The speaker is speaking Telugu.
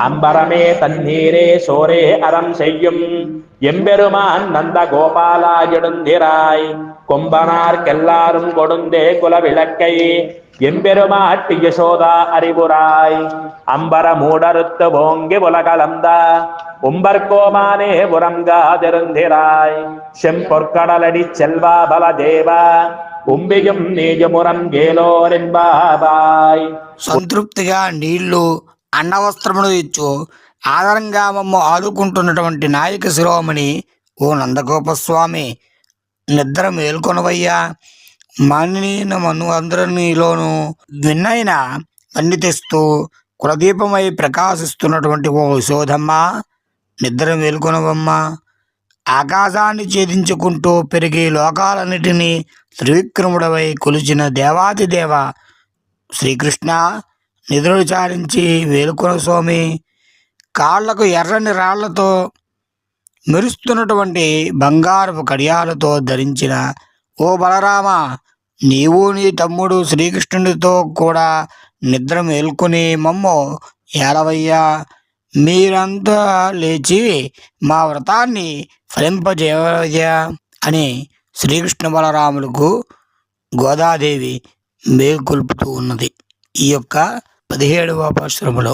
அம்பரமே தண்ணீரே சோரே அறம் செய்யும் எம்பெருமான் நந்த கோபாலா எழுந்திராய் கொம்பனார்க்கெல்லாரும் கொடுந்தே குல விளக்கை எம்பெருமாட்டி யசோதா அறிவுராய் அம்பர மூடறுத்து ஓங்கி உலகளந்த உம்பர்கோமானே உறங்காதிருந்திராய் செம்பொற்கடலடி செல்வா பலதேவா உம்பியும் నీజమురం గేలోరెంబాబాయ్. సంతృప్తిగా నీళ్లు అన్నవస్త్రములు ఇచ్చు ఆధారంగా మమ్మ ఆదుకుంటున్నటువంటి నాయక శిరోమణి ఓ నందగోపస్వామి, నిద్ర మేల్కొనవయ్యా. మానిన మను అందరిలోనూ విన్నైన అన్ని తెస్తూ కులదీపమై ప్రకాశిస్తున్నటువంటి ఓ యశోదమ్మ, నిద్ర మేల్కొనవమ్మ. ఆకాశాన్ని ఛేదించుకుంటూ పెరిగి లోకాలన్నిటినీ త్రివిక్రముడవై కొలిచిన దేవాతిదేవ శ్రీకృష్ణ, నిద్రలు చారించి వేలుకొన స్వామి. కాళ్లకు ఎర్రని రాళ్లతో మెరుస్తున్నటువంటి బంగారపు కడియాలతో ధరించిన ఓ బలరామ, నీవు నీ తమ్ముడు శ్రీకృష్ణుడితో కూడా నిద్ర మేల్కొని మమ్ము ఏలవయ్యా. మీరంతా లేచి మా వ్రతాన్ని ఫలింపజేయవయ్యా అని శ్రీకృష్ణ బలరాములకు గోదాదేవి మేల్కొల్పుతూ ఉన్నది ఈ యొక్క 17వ పాశురములో.